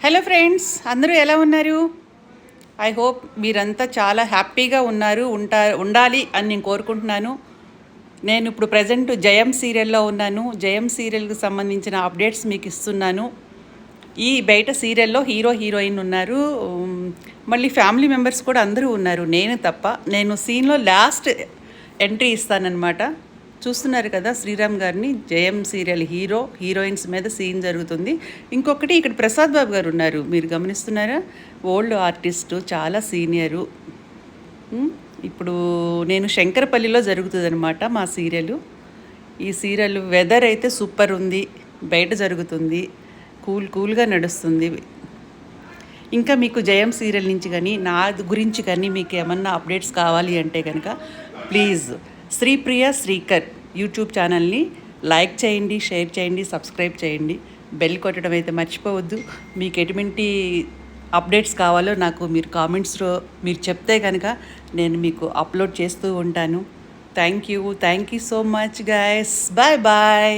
Hello friends, అందరూ ఎలా ఉన్నారు? ఐ హోప్ మీరంతా చాలా హ్యాపీగా ఉండాలి అని నేను కోరుకుంటున్నాను. నేను ఇప్పుడు ప్రజెంట్ జయం సీరియల్లో ఉన్నాను. జయం సీరియల్కి సంబంధించిన అప్డేట్స్ మీకు ఇస్తున్నాను. ఈ బయట సీరియల్లో హీరోయిన్ ఉన్నారు. మళ్ళీ ఫ్యామిలీ మెంబర్స్ కూడా అందరూ ఉన్నారు, నేను తప్ప. నేను సీన్లో లాస్ట్ ఎంట్రీ ఇస్తానన్నమాట. చూస్తున్నారు కదా శ్రీరామ్ గారిని. జయం సీరియల్ హీరోయిన్స్ మీద సీన్ జరుగుతుంది. ఇంకొకటి ఇక్కడ ప్రసాద్ బాబు గారు ఉన్నారు, మీరు గమనిస్తున్నారా? ఓల్డ్ ఆర్టిస్టు, చాలా సీనియరు. ఇప్పుడు నేను శంకరపల్లిలో జరుగుతుంది అనమాట మా సీరియల్. ఈ సీరియల్ వెదర్ అయితే సూపర్ ఉంది, బయట జరుగుతుంది, కూల్గా నడుస్తుంది. ఇంకా మీకు జయం సీరియల్ నుంచి కానీ నా గురించి కానీ మీకు ఏమన్నా అప్డేట్స్ కావాలి అంటే కనుక ప్లీజ్ శ్రీప్రియ శ్రీకర్ యూట్యూబ్ ఛానల్ని లైక్ చేయండి, షేర్ చేయండి, సబ్స్క్రైబ్ చేయండి, బెల్ కొట్టడం అయితే మర్చిపోవద్దు. మీకు ఎటువంటి అప్డేట్స్ కావాలో నాకు మీరు కామెంట్స్లో మీరు చెప్తే కనుక నేను మీకు అప్లోడ్ చేస్తూ ఉంటాను. Thank you so much guys. Bye.